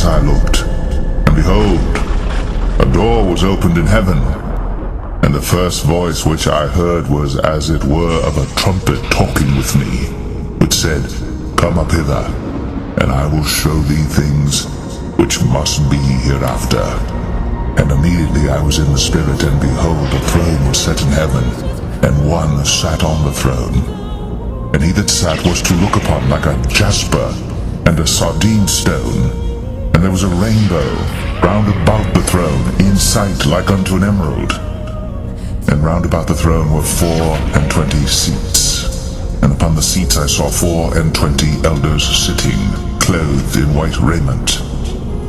as I looked, and behold, a door was opened in heaven, and the first voice which I heard was as it were of a trumpet talking with me, which said, Come up hither, and I will show thee things which must be hereafter. And immediately I was in the Spirit, and behold, a throne was set in heaven, and one sat on the throne. And he that sat was to look upon like a jasper and a sardine stone. And there was a rainbow round about the throne, in sight like unto an emerald. And round about the throne were 24 seats. And upon the seats I saw 24 elders sitting, clothed in white raiment.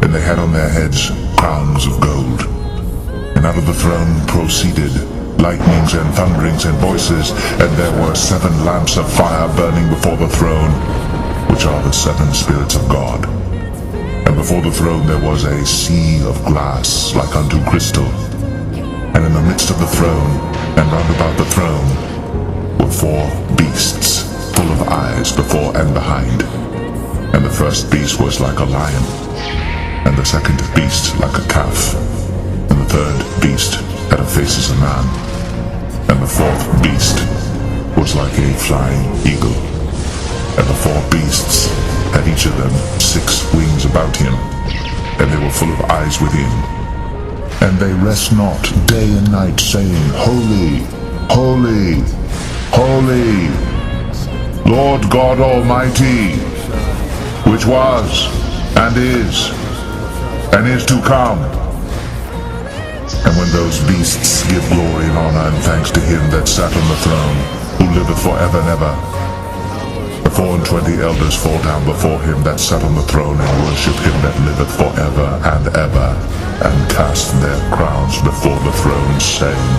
And they had on their heads crowns of gold. And out of the throne proceeded lightnings and thunderings and voices, and there were 7 lamps of fire burning before the throne, which are the 7 spirits of God. And before the throne there was a sea of glass like unto crystal. And in the midst of the throne, and round about the throne, were 4 beasts, full of eyes before and behind. And the first beast was like a lion, and the second beast like a calf, and the third beast had a face as a man, and the 4th beast was like a flying eagle. And the 4 beasts had each of them 6 wings about him, and they were full of eyes within. And they rest not day and night, saying, Holy, Holy, Holy, Lord God Almighty, which was, and is to come. And when those beasts give glory and honor and thanks to him that sat on the throne, who liveth forever and ever, the 24 elders fall down before him that sat on the throne, and worship him that liveth forever and ever, and cast their crowns before the throne, saying,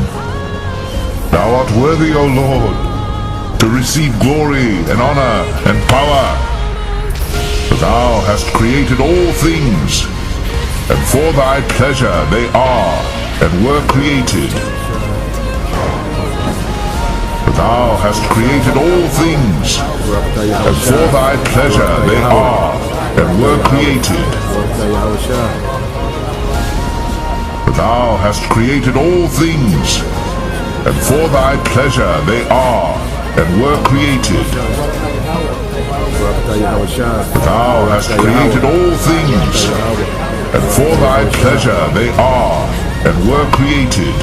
Thou art worthy, O Lord, to receive glory and honor and power, for thou hast created all things, and for thy pleasure they are and were created. For thou hast created all things, and for thy pleasure they are and were created. For thou hast created all things, and for thy pleasure they are and were created. For thou hast created all things, and for thy pleasure they are and were created.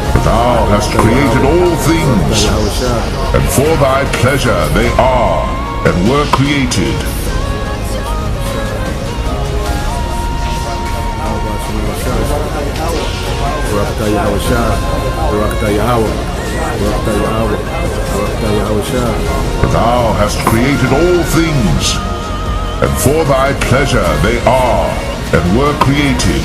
For thou hast created all things, and for thy pleasure they are and were created. For thou hast created all things, and for thy pleasure they are and were created.